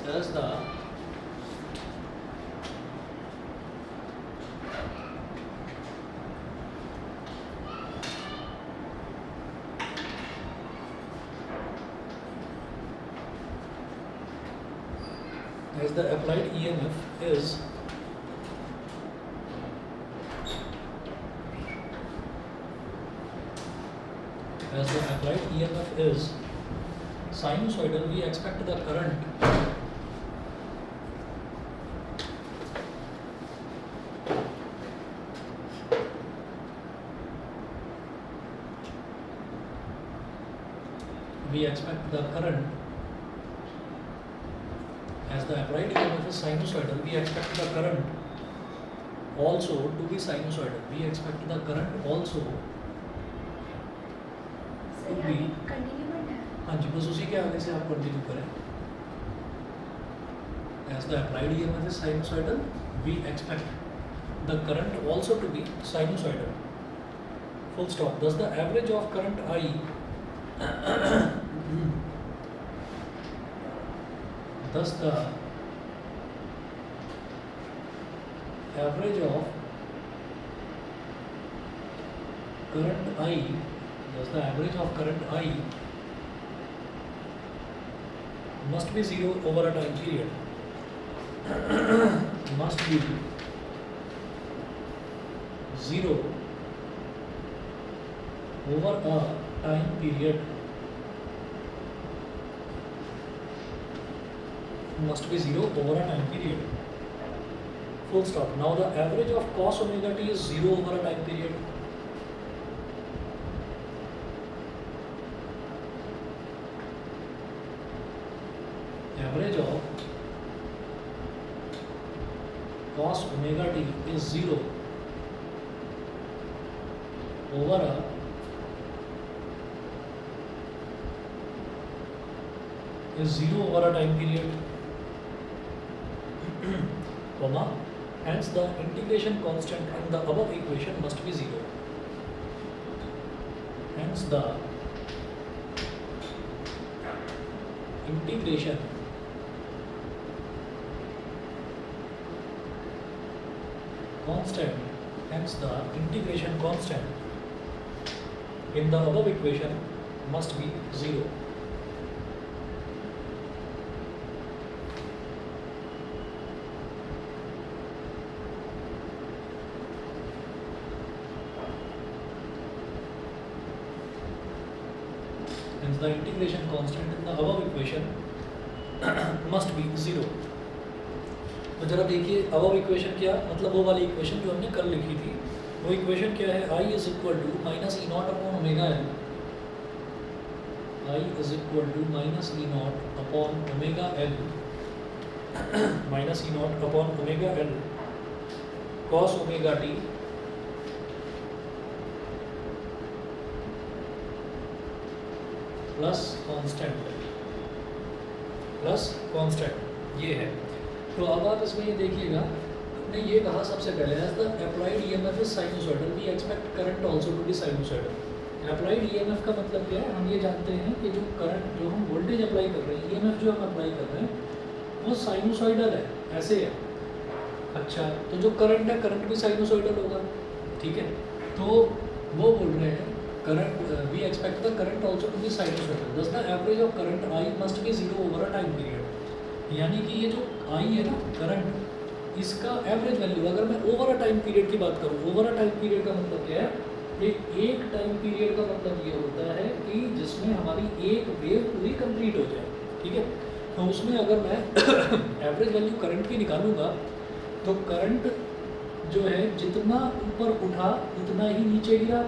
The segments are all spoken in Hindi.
does the applied EMF is sinusoidal, we expect the current as the applied EMF is sinusoidal, we expect the current also to be sinusoidal. We expect the current also to be हाँ जी, बस उसी के आगे से आप कंटिन्यू करें. As the applied EMF is sinusoidal, we expect the current also to be sinusoidal. Full stop. Thus the average of current I thus the average of current I must be 0 over a time period. Must be 0 over a time period. Must be 0 over a time period. Full stop. Now the average of cos omega t is 0 over a time period. Average of cos omega t is 0 over a time period, comma, hence the integration constant in the above equation must be 0. Hence the integration constant in the above equation must be 0. Hence the integration constant in the above equation must be 0. तो जरा देखिए above इक्वेशन क्या, मतलब वो वाली इक्वेशन जो हमने कल लिखी थी, वो इक्वेशन क्या है? I is equal to minus E naught upon omega L. I is equal to minus E naught upon omega L minus E naught upon omega L cos omega t plus constant ये है. तो अब आप इसमें ये देखिएगा, हमने ये कहा सबसे पहले as the applied EMF is sinusoidal, we expect current also to be sinusoidal. Applied EMF का मतलब क्या है? हम ये जानते हैं कि जो करंट, जो हम वोल्टेज अप्लाई कर रहे हैं, ईएमएफ जो हम अप्लाई कर रहे हैं वो साइनसॉइडल है, ऐसे है. अच्छा, तो जो करंट है, करंट भी साइनसॉइडल होगा, ठीक है. तो वो बोल रहे हैं current, we expect the current also to be sinusoidal. Thus the average of current I must be 0 over a time period. यानी कि ये जो आई है ना करंट, इसका एवरेज वैल्यू, अगर मैं ओवर अ टाइम पीरियड की बात करूँ, ओवर अ टाइम पीरियड का मतलब क्या है? एक टाइम पीरियड का मतलब ये होता है कि जिसमें हमारी एक वेव पूरी कंप्लीट हो जाए, ठीक है. तो उसमें अगर मैं एवरेज वैल्यू करंट की निकालूंगा तो करंट जो है जितना ऊपर उठा उतना ही नीचे गिरा.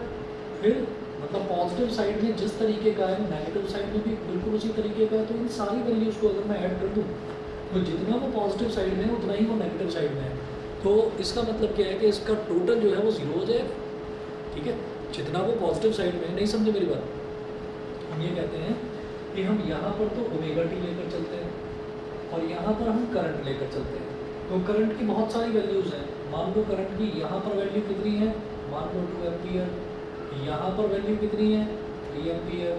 फिर मतलब पॉजिटिव साइड में जिस तरीके का है, नेगेटिव साइड में भी बिल्कुल उसी तरीके का है. तो इन सारी वैल्यूज़ को अगर मैं ऐड कर दूँ तो जितना वो पॉजिटिव साइड में है उतना ही वो नेगेटिव साइड में है. तो इसका मतलब क्या है कि इसका टोटल जो है वो 0 हो जाए, ठीक है. जितना वो पॉजिटिव साइड में है, नहीं समझे मेरी बात? हम ये कहते हैं कि हम यहाँ पर तो ओमेगा टी लेकर चलते हैं और यहाँ पर हम करंट लेकर चलते हैं. तो करंट की बहुत सारी वैल्यूज़ हैं. मान लो करंट की यहाँ पर वैल्यू कितनी है? मान लो 2 एम्पियर. यहाँ पर वैल्यू कितनी है? 3 एम्पियर.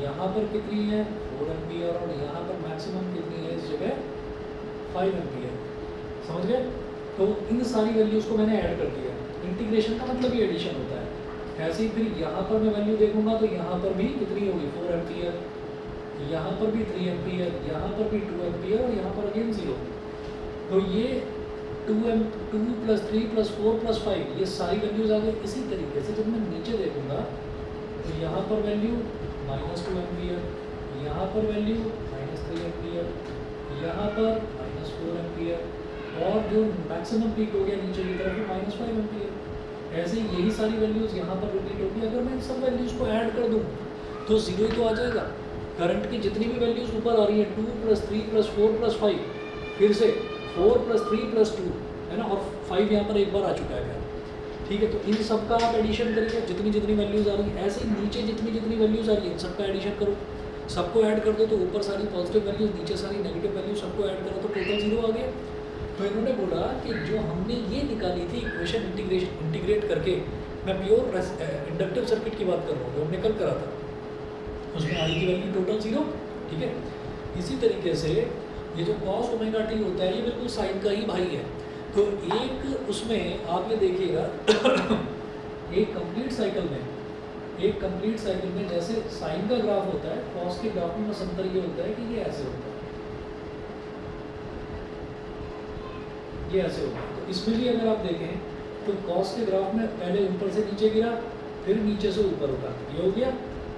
यहाँ पर कितनी है? 4 एम्पियर. और यहाँ पर मैक्सिमम कितनी है इस जगह? 5 एम्पियर। समझ गए? तो इन सारी वैल्यूज़ को मैंने ऐड कर दिया। इंटीग्रेशन का मतलब ये एडिशन होता है। ऐसे ही फिर यहाँ पर मैं वैल्यू देखूंगा तो यहाँ पर भी कितनी होगी 4 एम्पियर, यहाँ पर भी 3 एम्पियर, यहाँ पर भी 2 एम्पियर और यहाँ पर अगेन 0। तो ये 2 + 3 + 4 + 5 ये सारी वैल्यूज़ आ गई। इसी तरीके से जब मैं नीचे देखूंगा तो यहाँ पर वैल्यू -2 एम्पियर, यहाँ पर वैल्यू -3 एम्पियर, यहाँ पर -4 एम्पियर और जो मैक्सिमम पीक हो गया नीचे की तरफ -5 एम्पियर। ऐसे ही यही सारी वैल्यूज़ यहाँ पर रिपीट होगी। अगर मैं इन सब वैल्यूज़ को ऐड कर दूँ तो 0 ही तो आ जाएगा। करंट की जितनी भी वैल्यूज़ ऊपर आ रही है 2 + 3 + 4 + 5, फिर से 4 + 3 + 2 है ना, और 5 यहाँ पर एक बार आ चुका है। ठीक है, तो इन सब का आप एडिशन करिए जितनी जितनी वैल्यूज़ आ रही है। ऐसे ही नीचे जितनी जितनी वैल्यूज़ आ रही है इन सबका एडिशन करो। सबको ऐड कर दो तो ऊपर सारी पॉजिटिव वैल्यूज, नीचे सारी नेगेटिव वैल्यू, सबको ऐड करो तो टोटल 0 आ गया। तो इन्होंने बोला कि जो हमने ये निकाली थी इक्वेशन इंटीग्रेट करके, मैं प्योर इंडक्टिव सर्किट की बात कर रहा हूँ जो हमने कल करा था, उसमें आई की वैल्यू टोटल 0। ठीक है, इसी तरीके से ये जो cos ω t होता है ये बिल्कुल साइन का ही भाई है। तो एक उसमें आप ये देखिएगा एक कंप्लीट साइकिल में जैसे साइन का ग्राफ होता है, कॉस के ग्राफ में अंतर ये होता है कि ये ऐसे होता है, ये ऐसे होता है। तो इसमें भी अगर आप देखें तो कॉस के ग्राफ में पहले ऊपर से नीचे गिरा, फिर नीचे से ऊपर उठा, ये हो गया।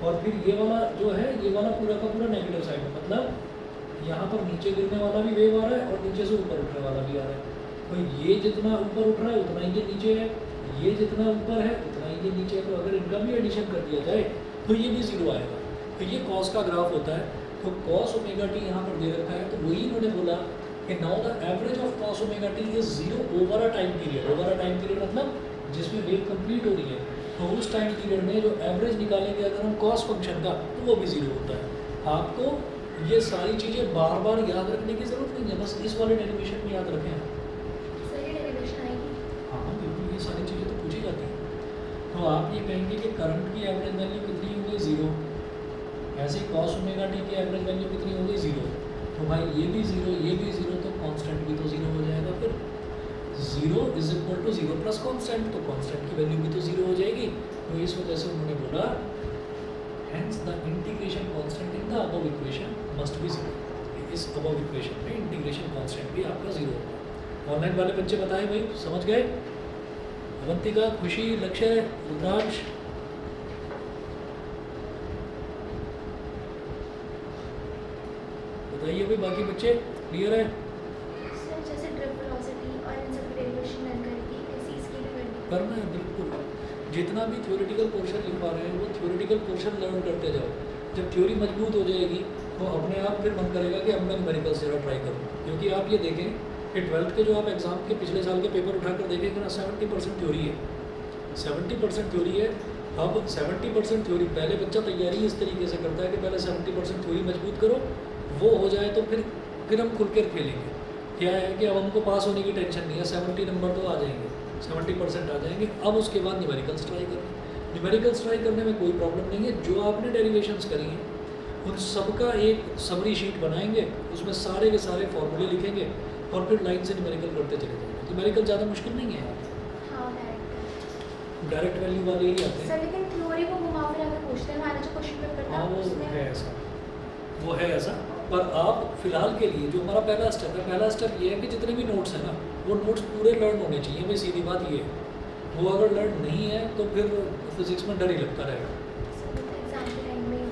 और फिर ये वाला जो है, ये वाला पूरा का पूरा नेगेटिव साइड है, मतलब यहाँ पर नीचे गिरने वाला भी वेव आ रहा है और नीचे से ऊपर उठने वाला भी आ रहा है। तो ये जितना ऊपर उठ रहा है उतना ही ये नीचे है, ये जितना ऊपर है उतना ही ये नीचे है। तो अगर इनका भी एडिशन कर दिया जाए तो ये भी 0 आएगा। तो ये कॉस का ग्राफ होता है। तो cos ω t यहाँ पर दे रखा है, तो वही इन्होंने बोला कि now the average of cos ω t is 0 over a time period. Over a time period मतलब जिसमें वेव कंप्लीट हो रही है, तो उस टाइम पीरियड में जो एवरेज निकालेंगे अगर हम कॉस फंक्शन का, तो वो भी 0 होता है। आपको ये सारी चीज़ें बार बार याद रखने की ज़रूरत नहीं है, बस इस वाले डेरिवेशन में याद रखें। हाँ बिल्कुल, ये सारी चीज़ें तो पूछी जाती हैं। तो आप ये कहेंगे कि करंट की एवरेज वैल्यू कितनी हो गई 0, ऐसे ही cos ω t की एवरेज वैल्यू कितनी हो गई 0। तो भाई ये भी 0, ये भी 0, तो कांस्टेंट भी तो 0 हो जाएगा। फिर 0 = 0 + कांस्टेंट, तो कांस्टेंट की वैल्यू भी तो 0 हो जाएगी। तो इस वजह से उन्होंने बोला hence the integration constant in the above equation must be 0। इस अबव इक्वेशन में इंटीग्रेशन कांस्टेंट भी आपका 0 होगा। ऑनलाइन वाले बच्चे बताएं भाई, समझ गए? अवंतिका, खुशी, लक्ष्य, रुद्रांश, बताइए भाई, बाकी बच्चे क्लियर है? सर जैसे ड्रिफ्ट वेलोसिटी और इन सब डेरिवेशन मैंने करी थी, ऐसी इसकी भी करनी करना है बिल्कुल। जितना भी थ्योरेटिकल पोर्शन लिख पा रहे हैं वो थ्योरेटिकल पोर्शन लर्न करते जाओ। जब थ्योरी मजबूत हो जाएगी तो अपने आप फिर मन करेगा कि अब मैं न्यूमेरिकल्स जरा ट्राई करूँ। क्योंकि आप ये देखें कि 12th के जो आप एग्ज़ाम के पिछले साल के पेपर उठाकर देखेंगे ना, 70% थ्योरी है, 70% थ्योरी है। अब 70% थ्योरी, पहले बच्चा तैयारी इस तरीके से करता है कि पहले 70% थ्योरी मजबूत करो, वो हो जाए तो फिर हम खुल कर खेलेंगे। क्या है कि अब हमको पास होने की टेंशन नहीं है, 70 नंबर तो आ जाएंगे, 70% आ जाएंगे। अब उसके बाद न्यूमेरिकल्स ट्राई करें। न्यूमेरिकल्स ट्राई करने में कोई प्रॉब्लम नहीं है। जो आपने डेरिवेशंस करी हैं उन सबका एक समरी शीट बनाएंगे, उसमें सारे के सारे फॉर्मूले लिखेंगे और फिर लाइन से न्यूमेरिकल करते चले जाएंगे। न्यूमेरिकल ज़्यादा मुश्किल नहीं है, हाँ डायरेक्ट वैल्यू वाले ही आते हैं। सर लेकिन थ्योरी को घुमा फिरा के पूछते हैं, हमारा जो क्वेश्चन पेपर था हाँ वो उसमें है ऐसा, वो है ऐसा। पर आप फिलहाल के लिए जो हमारा पहला स्टेप है, पहला स्टेप ये है कि जितने भी नोट्स हैं ना, वो नोट्स पूरे लर्न होने चाहिए। भाई सीधी बात ये है, वो अगर लर्न नहीं है तो फिर फिजिक्स में डर ही लगता रहेगा। एग्जाम के टाइम में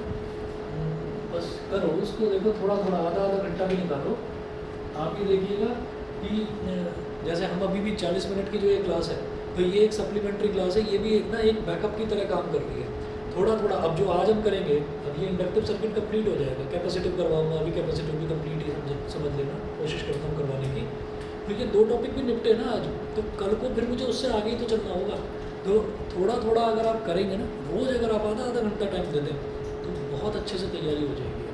बस करो उसको, देखो थोड़ा थोड़ा, आधा आधा घंटा भी निकालो। आप ये देखिएगा कि जैसे हम अभी भी 40 मिनट की जो ये क्लास है, तो ये एक सप्लीमेंट्री क्लास है, ये भी एक ना एक बैकअप की तरह काम कर रही है। थोड़ा थोड़ा अब जो आज हम करेंगे, अब ये इंडक्टिव सर्किट कंप्लीट हो जाएगा, कैपेसिटिव करवाऊंगा अभी, कैपेसिटिव भी कंप्लीट ही समझ लेना, कोशिश करता हूँ करवाने की। तो ये 2 टॉपिक भी निपटे ना आज, तो कल को फिर मुझे उससे आगे ही तो चलना होगा। तो थोड़ा थोड़ा अगर आप करेंगे ना, रोज़ अगर आप आधा आधा घंटा टाइम दे दें तो बहुत अच्छे से तैयारी हो जाएगी।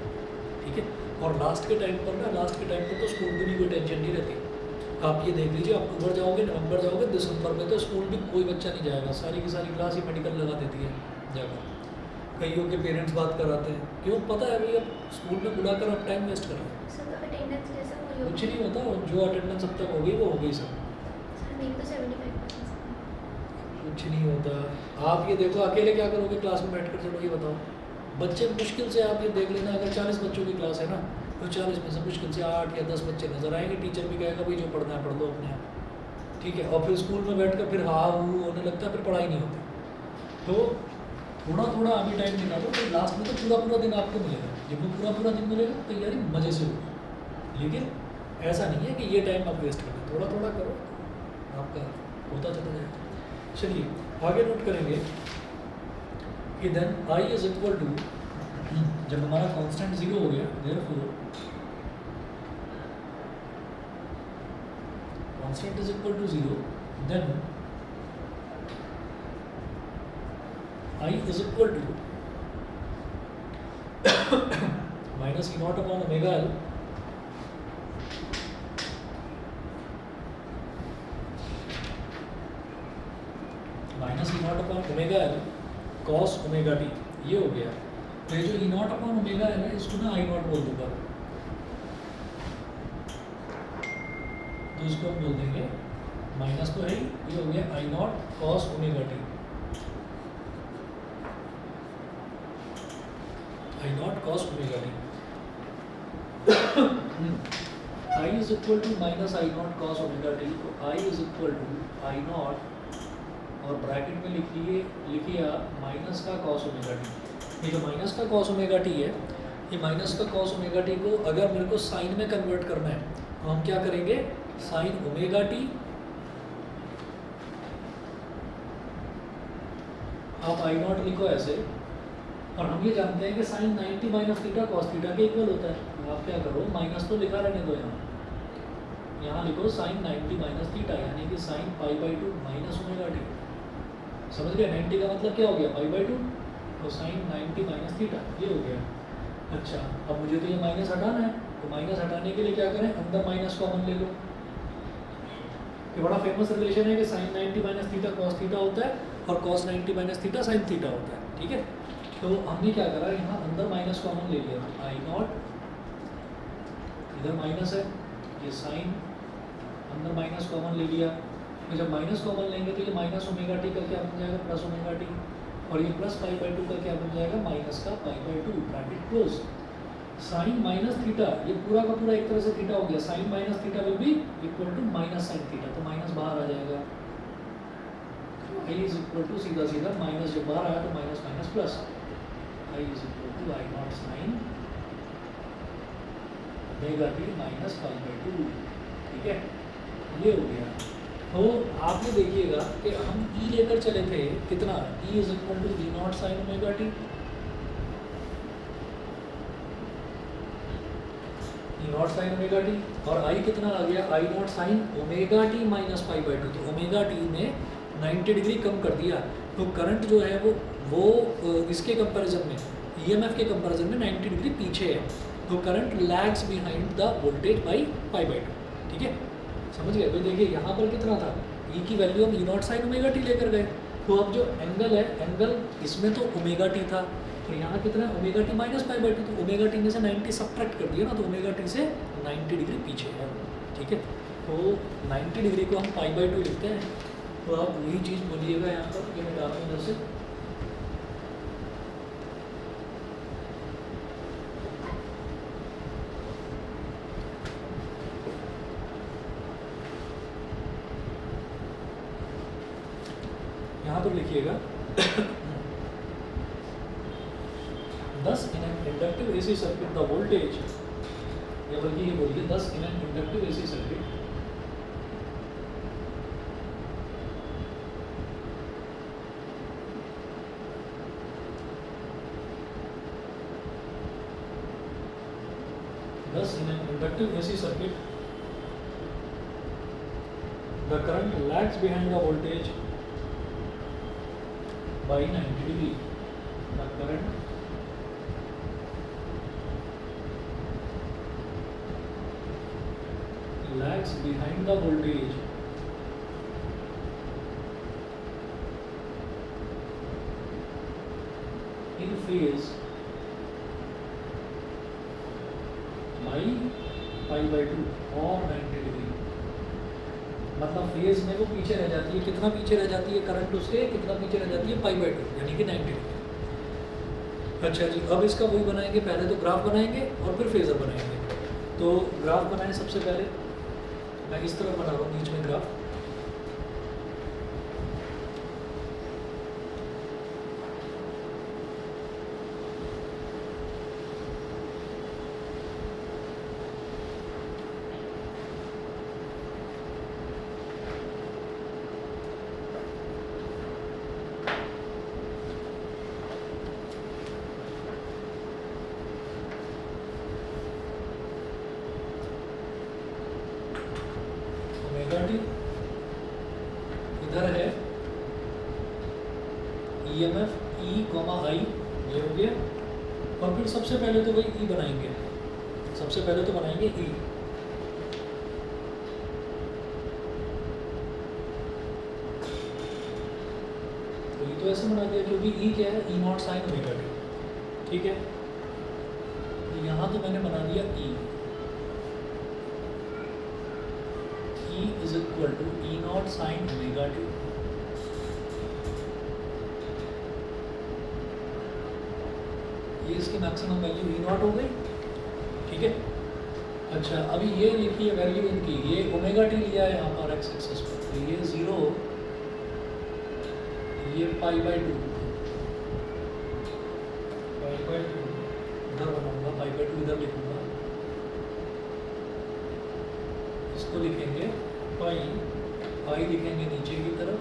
ठीक है, और लास्ट के टाइम पर तो स्कूल की भी कोई टेंशन नहीं रहती। आप ये देख लीजिए, अक्टूबर जाओगे, नवंबर जाओगे, दिसंबर में तो स्कूल भी कोई बच्चा नहीं जाएगा, सारी की सारी क्लास ही मेडिकल लगा देती है जाकर। कईयों के पेरेंट्स बात कराते हैं, क्यों? पता है भाई अब स्कूल में बुलाकर आप टाइम वेस्ट कर रहे हैं। सर अटेंडेंस जैसा कोई कुछ कुछ नहीं होता, और जो अटेंडेंस अब तक हो गई वो हो गई सब, सर मेरी तो 75%। कुछ नहीं होता। आप ये देखो अकेले क्या करोगे क्लास में बैठ कर, चलो ये बताओ। बच्चे मुश्किल से आप ये देख लेना, अगर 40 बच्चों की क्लास है ना, तो 40 में से मुश्किल से 8 या 10 बच्चे नजर आएंगे, टीचर भी कहेगा भाई जो पढ़ना है पढ़ लो अपने आप, ठीक है। और फिर स्कूल में बैठ कर फिर हाँ हूँ होने लगता है, फिर पढ़ाई नहीं होती। तो थोड़ा थोड़ा अभी टाइम निकालो, तो लास्ट में तो पूरा पूरा दिन आपको मिलेगा। जब वो पूरा पूरा दिन मिलेगा तैयारी मज़े से होगी, लेकिन ऐसा नहीं है कि ये टाइम आप वेस्ट करें, थोड़ा थोड़ा करो, आपका होता चला जाएगा। चलिए आगे नोट करेंगे कि then I is equal to, जब हमारा कांस्टेंट 0 हो गया, therefore constant is equal to 0, then I is equal to minus E naught upon omega L minus E naught upon omega L cos omega t, ये हो गया। तो ये जो E naught upon omega L है, इसको ना I naught बोल दूंगा, तो इसको हम बोल देंगे माइनस तो है ही, ये हो गया I naught cos omega t, I naught cos omega t। I is equal to minus I naught cos omega t, तो I is equal to I naught और ब्रैकेट में लिखिए आप माइनस का cos omega t। ये जो माइनस का cos omega t है, ये माइनस का cos omega t को अगर मेरे को साइन में कन्वर्ट करना है, तो हम क्या करेंगे, साइन ओमेगा t, आप I naught लिखो ऐसे, और हम ये जानते हैं कि sine 90 minus theta cos theta के इक्वल होता है। तो आप क्या करो, माइनस तो लिखा रहने दो, यहाँ लिखो साइन 90 माइनस थीटा, यानी कि sine pi by 2 minus omega T. समझ गए, 90 का मतलब क्या हो गया, पाई बाई 2, तो साइन 90 माइनस थीटा, ये हो गया। अच्छा, अब मुझे तो ये माइनस हटाना है, तो माइनस हटाने के लिए क्या करें, अंदर माइनस कॉमन ले लो। ये बड़ा फेमस रिलेशन है कि sine 90 minus theta cos theta होता है, और cos 90 minus theta sine theta होता है, ठीक है। तो हमने क्या करा, यहाँ अंदर माइनस कॉमन ले लिया, आई नॉट, इधर माइनस है, ये साइन अंदर माइनस कॉमन ले लिया। तो जब माइनस कॉमन लेंगे तो ये माइनस ओमेगा टी का क्या बन जाएगा, प्लस ओमेगा टी, और ये प्लस पाई बाई 2 का क्या बन जाएगा, माइनस का pi by 2, bracket close. Sine minus theta, ये पूरा का पूरा एक तरह से थीटा हो गया, sine minus theta will be equal to minus sine theta, तो माइनस बाहर आ जाएगा। आई इज इक्वल टू सीधा सीधा माइनस, जब बाहर आया तो minus minus plus, I is equal to I naught sin omega t minus pi by 2, ठीक है, ये हो गया। तो आपने देखिएगा कि हम E लेकर चले थे, कितना, E is equal to E naught sin omega t, E naught sin omega t, और I कितना आ गया, I naught sin omega t minus pi by 2, तो ओमेगा t ने 90 डिग्री कम कर दिया, तो करंट जो है वो इसके कंपैरिजन में, ईएमएफ के कंपैरिजन में 90 डिग्री पीछे है, तो current lags behind the voltage by pi by 2, ठीक है, समझ गए। तो देखिए यहाँ पर कितना था, ई की वैल्यू हम ई नॉट साइन ओमेगा टी लेकर गए, तो अब जो एंगल है, एंगल इसमें तो ओमेगा टी था, तो यहाँ कितना है, omega t minus pi by 2, तो ओमेगा टी में से 90 सब्ट्रैक्ट कर दिया ना, तो ओमेगा टी से 90 डिग्री पीछे है, ठीक है। तो 90 डिग्री को हम पाई बाई 2 लिखते हैं, तो आप वही चीज़ बोलिएगा यहाँ पर, कि मैं डाल रहा हूँ इधर से, यहाँ पर लिखिएगा 10 in an inductive AC circuit the voltage, या बल्कि ये बोलिए 10 in an inductive AC circuit in an inductive AC circuit the current lags behind the voltage by 90 degree. The current lags behind the voltage in phase by pi by to और 90 डिग्री, मतलब फेज में वो पीछे रह जाती है। कितना पीछे रह जाती है करंट उसके, कितना पीछे रह जाती है पाई बाई टू, यानी कि 90 डिग्री। अच्छा जी, अब इसका वही बनाएंगे, पहले तो ग्राफ बनाएंगे और फिर फेजर बनाएंगे। तो ग्राफ बनाएं सबसे पहले, मैं इस तरफ बना रहा हूँ बीच में ग्राफ। ओमेगा टी इधर है ईएमएफ ई कॉमा आई, ये हो गया। और फिर सबसे पहले तो वही ई बनाएंगे, सबसे पहले तो बनाएंगे ई। तो ये तो ऐसे बना दिया क्योंकि ई क्या है, ई नॉट साइन ओमेगा टी, ठीक है। तो यहाँ तो मैंने बना दिया ई, E is equal to E naught sin omega t। ये इसकी मैक्सिमम वैल्यू E नॉट हो गई, ठीक है। अच्छा, अभी ये लिखिए वैल्यू इनकी, ये ओमेगा टी लिया है यहाँ पर एक्स एक्सेस पर, तो ये 0, ये पाई बाई टू, इधर बनाऊंगा पाई बाई टू, इधर लिखूंगा, इसको लिखेंगे पाई, पाई लिखेंगे नीचे की तरफ,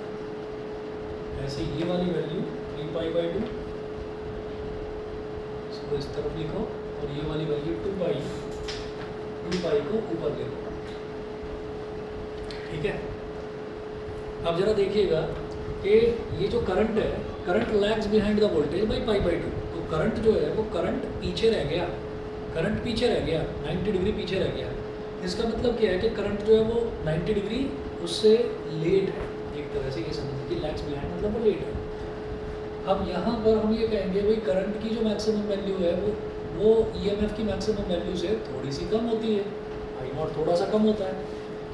ऐसे ये वाली वैल्यू 3 पाई बाई टू, इसको इस तरफ लिखो, और ये वाली वैल्यू 2 पाई को ऊपर लिखो, ठीक है। अब जरा देखिएगा कि ये जो करंट है, current lags behind the voltage by pi by two. तो करंट जो है वो करंट पीछे रह गया, करंट पीछे रह गया, 90 डिग्री पीछे रह गया। इसका मतलब क्या है कि करंट जो है वो 90 डिग्री उससे लेट है, एक तरह से ये समझिए कि लैग्स बिहाइंड मतलब वो लेट है। अब यहाँ पर हम ये कहेंगे भाई करंट की जो मैक्सिमम वैल्यू है वो ईएमएफ की मैक्सिमम वैल्यू से थोड़ी सी कम होती है, आई नॉट थोड़ा सा कम होता है।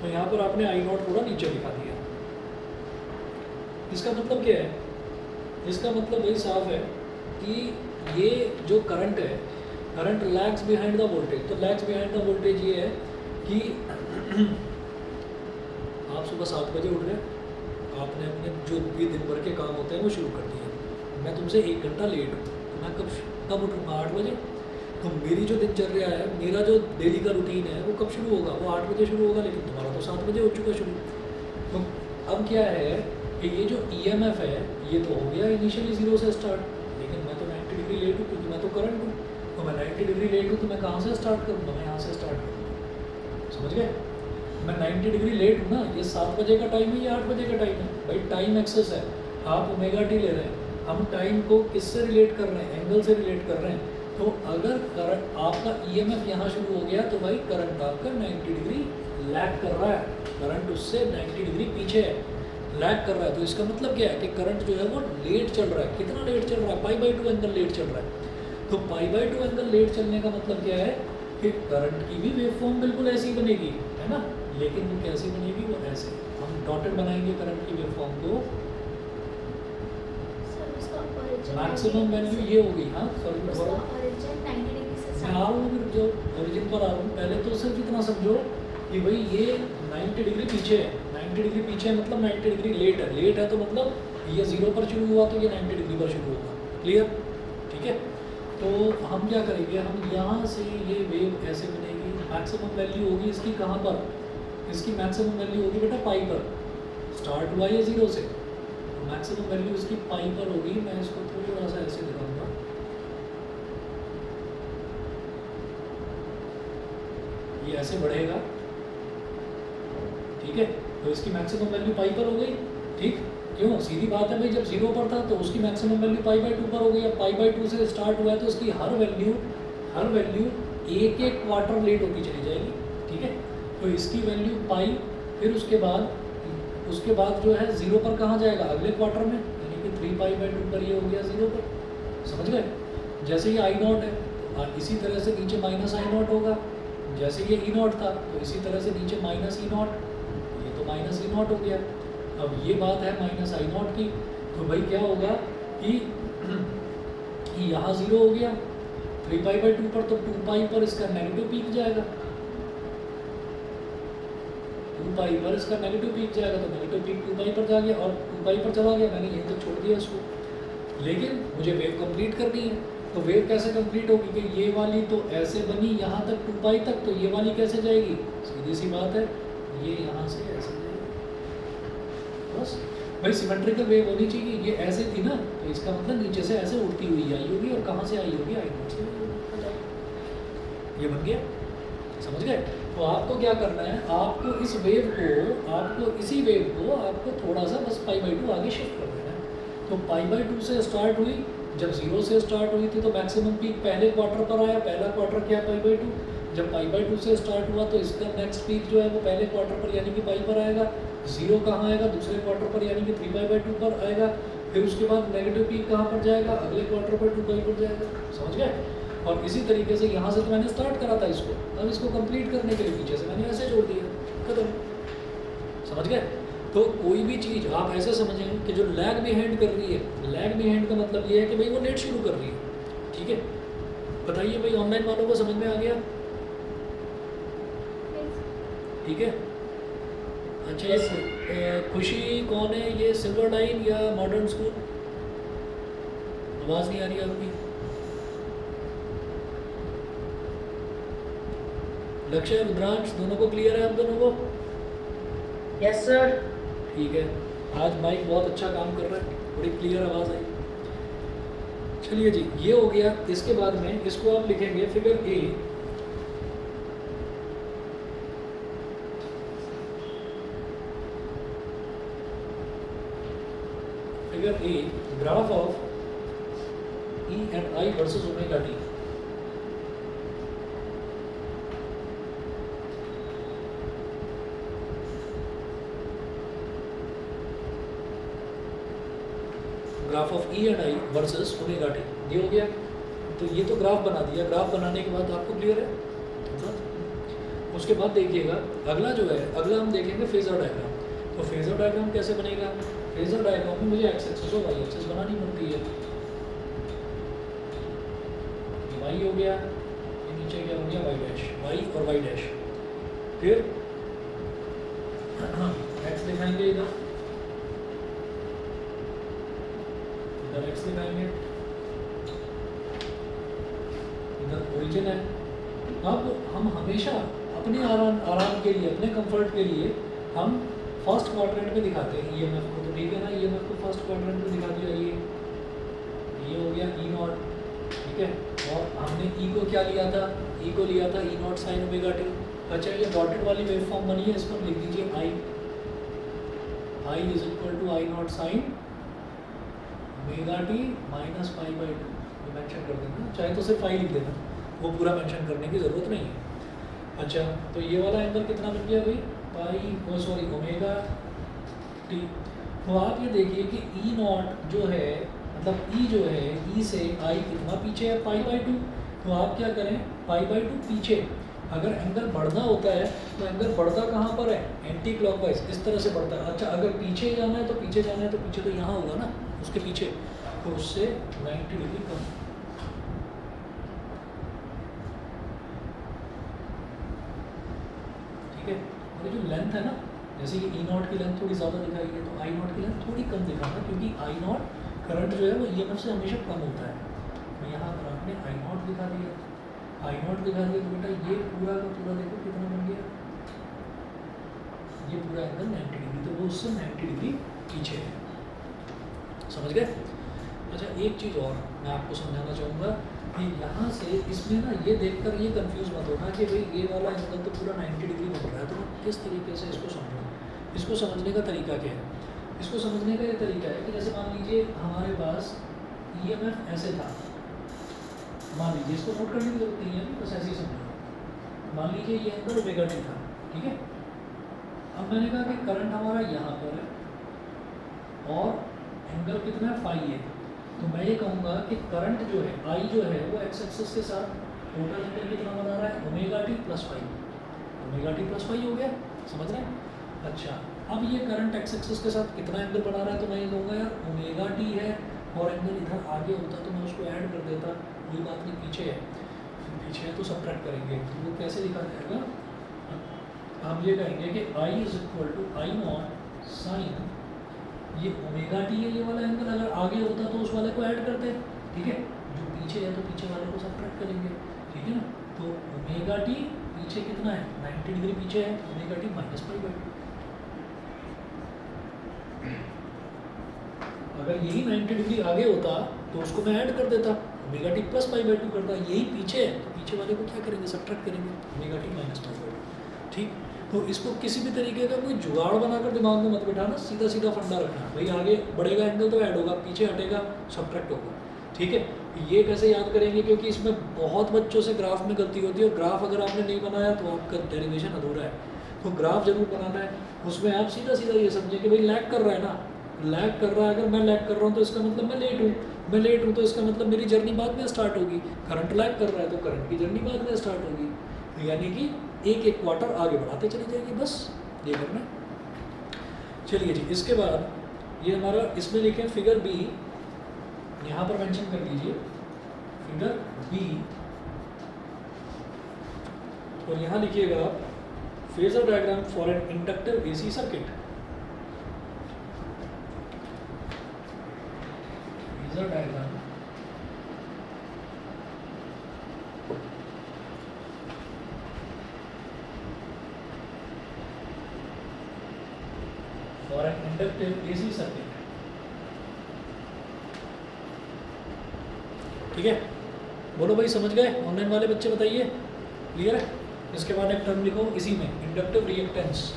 तो यहाँ पर आपने आई नॉट थोड़ा नीचे दिखा दिया। इसका मतलब क्या है, इसका मतलब वही साफ है कि ये जो करंट है, current lags behind the voltage. तो लैग्स बिहाइंड द वोल्टेज ये है कि आप सुबह 7 बजे उठ रहे, आपने अपने जो भी दिन भर के काम होते हैं वो शुरू कर दिए। मैं तुमसे 1 घंटा लेट हूँ, तो मैं कब उठूँगा? 8 बजे। तो मेरी जो दिनचर्या है, मेरा जो डेली का रूटीन है वो कब शुरू होगा? वो 8 बजे शुरू होगा, लेकिन तुम्हारा तो 7 बजे हो चुका शुरू। तो अब क्या है कि ये जो ईएमएफ है ये तो हो गया इनिशियली 0 से स्टार्ट, लेकिन मैं तो 90 डिग्री लेट हूँ क्योंकि मैं तो करंट हूँ। तो मैं 90 डिग्री लेट हूँ तो मैं कहाँ से स्टार्ट करूँगा? मैं यहाँ से स्टार्ट करूँगा, समझ गए? मैं 90 डिग्री लेट हूँ ना, ये 7 बजे का टाइम है, ये 8 बजे का टाइम है। भाई टाइम एक्सेस है, आप ओमेगा टी ले रहे हैं, हम टाइम को किससे रिलेट कर रहे हैं? एंगल से रिलेट कर रहे हैं। तो अगर करंट आपका ईएमएफ यहाँ शुरू हो गया तो भाई करंट आपका 90 डिग्री लैग कर रहा है, करंट उससे 90 डिग्री पीछे है, लैग कर रहा है। तो इसका मतलब क्या है कि करंट जो है वो लेट चल रहा है। कितना लेट चल रहा है? Pi by two angle late चल रहा है। तो pi by two angle late चलने का मतलब क्या है कि करंट की भी वेव फॉर्म बिल्कुल ऐसी ही बनेगी, है ना। लेकिन वो कैसी बनेगी? वो ऐसे, हम डॉटेड बनाएंगे करंट की वेव फॉर्म को। मैक्सिमम वैल्यू ये होगी, हाँ सॉरी मैं आ रहा हूँ, फिर जो ओरिजिन पर आ रहा हूँ। पहले तो सिर्फ इतना समझो कि भाई ये 90 डिग्री पीछे है, 90 डिग्री पीछे है मतलब 90 डिग्री लेट है। लेट है तो मतलब ये 0 पर शुरू हुआ तो ये 90 डिग्री पर शुरू होगा। क्लियर? ठीक है। तो हम क्या करेंगे, हम यहाँ से ये वेव ऐसे बनेगी, मैक्सिमम वैल्यू होगी इसकी कहाँ पर? इसकी मैक्सिमम वैल्यू होगी बेटा पाई पर। स्टार्ट हुआ ये 0 से, मैक्सिमम वैल्यू इसकी पाई पर होगी। मैं इसको थोड़ा सा ऐसे दिखाऊंगा, ये ऐसे बढ़ेगा, ठीक है। तो इसकी मैक्सिमम वैल्यू पाई पर हो गई, ठीक। क्यों? सीधी बात है भाई, जब 0 पर था तो उसकी मैक्सिमम वैल्यू पाई बाई 2 पर हो गई। अब पाई बाई 2 से स्टार्ट हुआ है तो उसकी हर वैल्यू एक क्वार्टर लेट होती चली जाएगी, ठीक है। तो इसकी वैल्यू पाई, फिर उसके बाद जो है 0 पर कहाँ जाएगा? अगले क्वार्टर में, यानी कि 3 पाई बाई 2 पर ये हो गया 0 पर। समझ गए? जैसे ही आई नॉट है, इसी तरह से नीचे माइनस आई नॉट होगा, जैसे ये ई नॉट था तो इसी तरह से नीचे माइनस ई नॉट, ये तो माइनस ई नॉट हो गया। अब ये बात है माइनस आई नॉट की, तो भाई क्या होगा कि यहाँ 0 हो गया 3π/2 पर, तो 2π पर इसका नेगेटिव पीक जाएगा, 2π पर इसका नेगेटिव पीक जाएगा, तो नेगेटिव पीक 2π पर जा गया और 2π पर चला गया, मैंने यहीं तक छोड़ दिया इसको। लेकिन मुझे वेव कंप्लीट करनी है, तो वेव कैसे कंप्लीट होगी कि ये वाली तो ऐसे बनी यहाँ तक 2π तक, तो ये वाली कैसे जाएगी, सीधी सी बात है ये यहाँ से ऐसे जाएगी। बस भाई सिमेट्रिकल वेव होनी चाहिए, ये ऐसे थी ना, तो इसका मतलब नीचे से ऐसे उड़ती हुई आई होगी, और कहाँ से आई होगी, आई नॉट से ये बन गया, समझ गए। तो आपको क्या करना है, आपको इस वेव को, आपको इसी वेव को आपको थोड़ा सा बस π/2 आगे शिफ्ट कर देना है। तो π/2 से स्टार्ट हुई, जब 0 से स्टार्ट हुई थी तो मैक्सिमम पीक पहले क्वार्टर पर आया, पहला क्वार्टर क्या है π/2, जब π/2 से स्टार्ट हुआ तो इसका नेक्स्ट पीक जो है वो पहले क्वार्टर पर यानी कि π पर आएगा, 0 कहाँ आएगा, दूसरे क्वार्टर पर यानी कि 3π/2 पर आएगा, फिर उसके बाद नेगेटिव पीक कहाँ पर जाएगा, अगले क्वार्टर पर 2π पर जाएगा, समझ गए। और इसी तरीके से यहाँ से तो मैंने स्टार्ट करा था इसको, अब इसको कंप्लीट करने के लिए पीछे से मैंने ऐसे जोड़ दिया, खत्म, समझ गए। तो कोई भी चीज़ आप ऐसे समझें कि जो लैग बिहाइंड कर रही है, लैग बिहाइंड का मतलब ये है कि भाई वो नेट शुरू कर रही है, ठीक है। बताइए भाई ऑनलाइन वालों को समझ में आ गया, ठीक है। अच्छा ये खुशी कौन है, ये सिल्वर लाइन या मॉडर्न स्कूल, आवाज़ नहीं आ रही आपकी। लक्ष्य रुद्रांश दोनों को क्लियर है, आप दोनों को? Yes sir. ठीक है, आज माइक बहुत अच्छा काम कर रहा है, बड़ी क्लियर आवाज़ आई। चलिए जी, ये हो गया। इसके बाद में इसको आप लिखेंगे figure A, figure A, graph of E and I versus omega t। Graph of E and I versus omega T, ये हो गया। तो ये तो ग्राफ बना दिया, ग्राफ बनाने के बाद आपको क्लियर है। उसके बाद देखिएगा अगला जो है, अगला हम देखेंगे फेजर डायग्राम। तो फेजर डायग्राम कैसे बनेगा, फेजर डायग्राम में मुझे एक्स एक्सिस और वाई एक्सिस बनानी पड़ती है। वाई हो गया, ये नीचे क्या हो गया वाई डैश, वाई और वाई डैश। फिर एक्स दिखाएंगे इधर एक्स दिखाएंगे, इधर ओरिजिन है। अब हम हमेशा अपने आराम के लिए, अपने कंफर्ट के लिए हम फर्स्ट क्वाड्रेंट में दिखाते हैं ईएमएफ को, तो ठीक है ना। ईएमएफ को फर्स्ट क्वाड्रेंट में दिखा दिया, ये हो गया ई नॉट, ठीक है। और हमने ई को क्या लिया था, ई को लिया था E not sine omega T. अच्छा ये डॉटेड वाली वेव फॉर्म बनी है, इसको लिख दीजिए I is equal to I naught sine omega t minus π/2, ये मेंशन कर देना, चाहे तो सिर्फ आई लिख देना, वो पूरा मेंशन करने की ज़रूरत नहीं है। अच्छा तो ये वाला एंगल कितना बन गया भाई, ओमेगा टी। तो आप ये देखिए कि ई नॉट जो है, मतलब ई जो है, ई से आई कितना पीछे है π/2। तो आप क्या करें, π/2 पीछे, अगर एंगल बढ़ना होता है तो एंगल बढ़ता कहाँ पर है, एंटी क्लॉकवाइज, इस तरह से बढ़ता है। अच्छा अगर पीछे जाना है तो पीछे जाना है, तो पीछे तो यहाँ होगा ना, उसके पीछे, तो उससे 90 डिग्री कम। ठीक है, और जो लेंथ है ना, जैसे कि ई नॉट की लेंथ थोड़ी ज़्यादा दिखाई है, तो आई नॉट की लेंथ थोड़ी कम दिखाना, क्योंकि आई नॉट करंट जो है वो ईएमएफ से हमेशा कम होता है। तो यहाँ पर आपने आई नॉट दिखा दिया, आई नॉट दिखा दिया, तो बेटा ये पूरा का पूरा देखो कितना बन गया, ये पूरा एंगल 90 डिग्री, तो वो उससे 90 डिग्री पीछे है, समझ गए। अच्छा एक चीज़ और मैं आपको समझाना चाहूँगा कि यहाँ से इसमें ना ये देखकर ये कंफ्यूज मत होना कि भाई ये वाला एंगल तो पूरा 90 डिग्री बन रहा है, तो किस तरीके से इसको समझूँ। इसको समझने का तरीका क्या है, इसको समझने का ये तरीका है कि जैसे मान लीजिए हमारे पास ईएमएफ ऐसे था, मान लीजिए, इसको नोट करने की जरूरत नहीं है, बस ऐसे ही समझो। मान लीजिए ये एंगल ओमेगा टी था, ठीक है। अब मैंने कहा कि करंट हमारा यहाँ पर है और एंगल कितना है फाई है, तो मैं ये कहूँगा कि करंट जो है आई जो है वो एक्स एक्सिस के साथ टोटल एंगल कितना बना रहा है omega T plus five. Omega T plus five हो गया, समझ रहे हैं। अच्छा अब ये करंट एक्स एक्सिस के साथ कितना एंगल बना रहा है, तो मैं ये कहूँगा यार ओमेगा टी है और एंगल इधर आगे होता तो मैं उसको ऐड कर देता, कोई बात नहीं, पीछे है, पीछे है तो सब्ट्रैक्ट करेंगे। तो वो कैसे लिखा जाएगा, हम ये कहेंगे कि I is equal to I naught sine, ये ओमेगा टी है ये वाला एंगल, अगर आगे होता तो उस वाले को ऐड करते, ठीक है, जो पीछे है तो पीछे वाले को सब्ट्रैक्ट करेंगे, ठीक है ना। तो ओमेगा टी पीछे कितना है 90 डिग्री पीछे है, omega t minus pi by to. अगर यही 90 डिग्री आगे होता तो उसको मैं ऐड कर देता, omega T plus pi by to करता, यही पीछे है तो पीछे वाले को क्या करेंगे सब्ट्रैक्ट करेंगे, omega t minus pi by to, ठीक। तो इसको किसी भी तरीके का कोई जुगाड़ बनाकर दिमाग में मत बिठाना, सीधा सीधा फंडा रखना, भाई आगे बढ़ेगा एंगल तो ऐड होगा, पीछे हटेगा सब्ट्रैक्ट होगा, ठीक है। ये कैसे याद करेंगे, क्योंकि इसमें बहुत बच्चों से ग्राफ में गलती होती है, और ग्राफ अगर आपने नहीं बनाया तो आपका डेरिवेशन अधूरा है। तो ग्राफ जरूर बनाना है, उसमें आप सीधा सीधा ये समझें कि भाई लैग कर रहा है ना, लैग कर रहा है, अगर मैं लैग कर रहा हूँ तो इसका मतलब मैं लेट हूँ, मैं लेट हूँ तो इसका मतलब मेरी जर्नी बाद में स्टार्ट होगी, करंट लैग कर रहा है तो करंट की जर्नी बाद में स्टार्ट होगी, तो यानी कि एक एक क्वार्टर आगे बढ़ाते चली जाएगी, बस ये करना है। चलिए जी, इसके बाद ये हमारा इसमें लिखें फिगर बी, यहाँ पर मेंशन कर लीजिए फिगर बी, और यहाँ लिखिएगा phasor diagram for an inductive AC circuit. Phasor diagram for an inductive AC circuit, ठीक है। बोलो भाई समझ गए, ऑनलाइन वाले बच्चे बताइए, क्लियर है। इसके बाद एक टर्म लिखो इसी में, inductive reactance.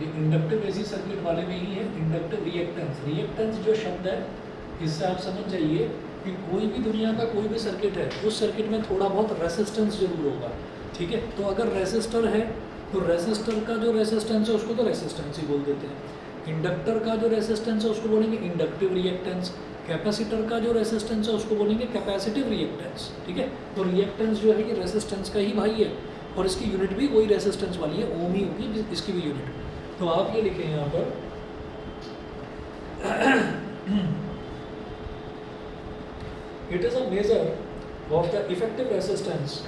Inductive AC circuit वाले में ही है इंडक्टिव रिएक्टेंस। रिएक्टेंस जो शब्द है इससे आप समझ जाइए कि कोई भी दुनिया का कोई भी सर्किट है, उस सर्किट में थोड़ा बहुत रेसिस्टेंस जरूर होगा, ठीक है। तो अगर रेसिस्टर है तो रेसिस्टर का जो रेसिस्टेंस है उसको तो रेसिस्टेंस ही बोल देते हैं। इंडक्टर का जो रेसिस्टेंस है उसको बोलेंगे इंडक्टिव रिएक्टेंस। कैपेसिटर का जो रेसिस्टेंस है उसको बोलेंगे कैपेसिटिव रिएक्टेंस, ठीक है। तो रिएक्टेंस जो है ये रेसिस्टेंस का ही भाई है, और इसकी यूनिट भी वही रेसिस्टेंस वाली है, ओम ही होगी इसकी भी यूनिट। तो आप ये लिखें यहाँ पर it is a measure of the effective resistance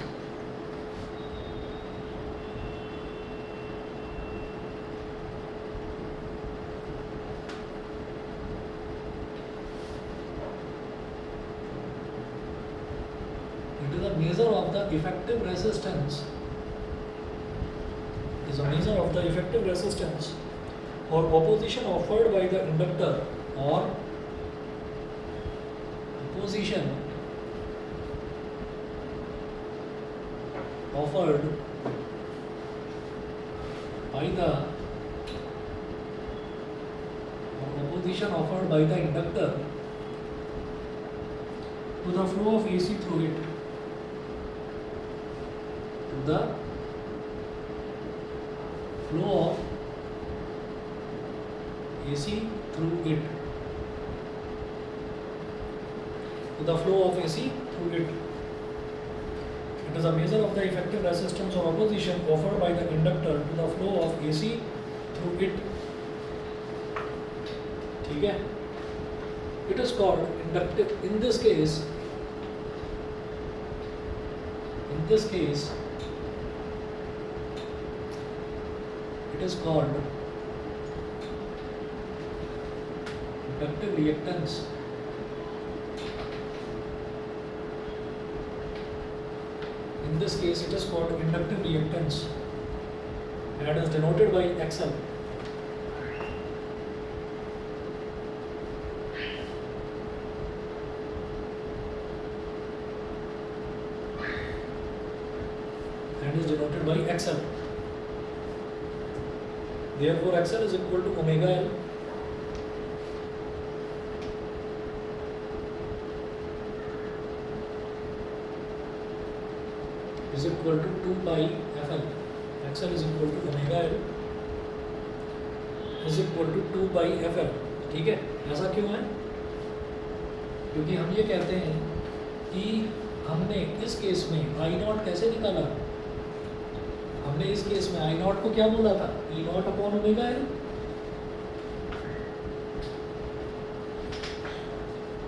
effective resistance is a measure of the effective resistance or opposition offered by the inductor or opposition offered by the inductor to the flow of AC through it. The flow of AC through it. To the flow of AC through it. It is a measure of the effective resistance or opposition offered by the inductor to the flow of AC through it. ठीक है? It is called inductive. In this case, it is called inductive reactance. In this case, it is called inductive reactance, and is denoted by XL. And is denoted by XL. Therefore, XL is equal to omega L. Is equal to 2 pi F L, XL is equal to omega L is equal to 2 pi F L. ठीक है, ऐसा क्यों है? क्योंकि हम ये कहते हैं कि हमने इस केस में आई नॉट कैसे निकाला, हमने इस केस में आई नॉट को क्या बोला था, E naught upon omega L.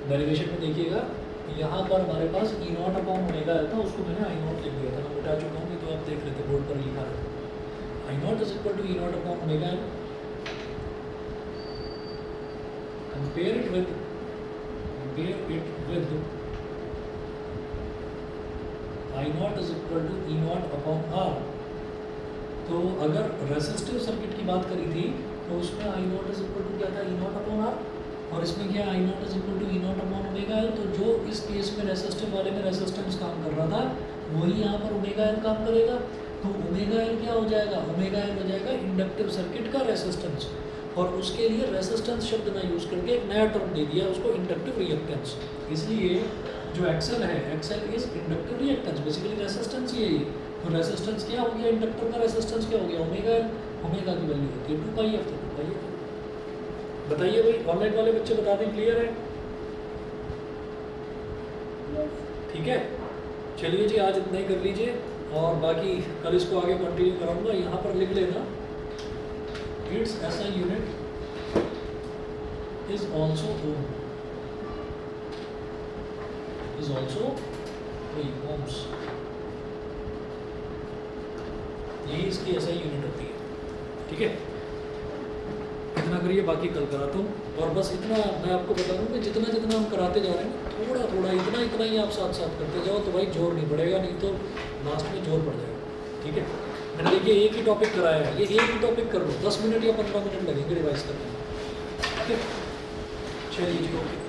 Derivation में देखिएगा यहाँ पर हमारे पास E naught upon omega L था, उसको मैंने आई नॉट लिख दिया था, मैं बता चुका हूँ, तो आप देख लेते बोर्ड पर लिखा है I naught is equal to E naught upon omega L. Compare it with I naught is equal to E naught upon R. तो अगर रेसिस्टिव सर्किट की बात करी थी तो उसमें I naught is equal to क्या था, ई नॉट अपॉन आर, और इसमें क्या I naught is equal to E naught upon omega L. तो जो इस केस में रेसिस्टिव वाले में रेसिस्टेंस काम कर रहा था वही यहाँ पर ओमेगा एल काम करेगा। तो ओमेगा एल क्या हो जाएगा, ओमेगा एल हो जाएगा इंडक्टिव सर्किट का रेसिस्टेंस, और उसके लिए रेसिस्टेंस शब्द ना यूज़ करके एक नया टर्म दे दिया उसको, इंडक्टिव रिएक्टेंस। इसलिए जो एक्सएल है, X L is inductive reactance, basically resistance ही है ये। तो रेसिस्टेंस क्या हो गया, इंडक्टर का रेसिस्टेंस क्या हो गया, ओमेगा एल। ओमेगा की वैल्यू होती है 2 पाई एफ, तो 2 पाई एफ। बताइए भाई, ऑनलाइन वाले बच्चे बता दें, क्लियर है? ठीक है, चलिए जी, आज इतना ही कर लीजिए, और बाकी कल इसको आगे कंटिन्यू कराऊंगा। यहाँ पर लिख लेना, its SI unit is also ohm, is also ohms, यही इसकी SI यूनिट होती है। ठीक है, इतना करिए, बाकी कल कराता हूँ। और बस इतना मैं आपको बता दूँ कि जितना जितना हम कराते जा रहे हैं, थोड़ा थोड़ा इतना ही आप साथ साथ करते जाओ, तो भाई जोर नहीं पड़ेगा, नहीं तो लास्ट में जोर पड़ जाएगा। ठीक है, मैंने देखिए एक ही टॉपिक कराया है, ये एक ही टॉपिक कर लो, 10 मिनट या 15 मिनट लगेंगे रिवाइज करने में। ठीक है, चलिए जी, ओके।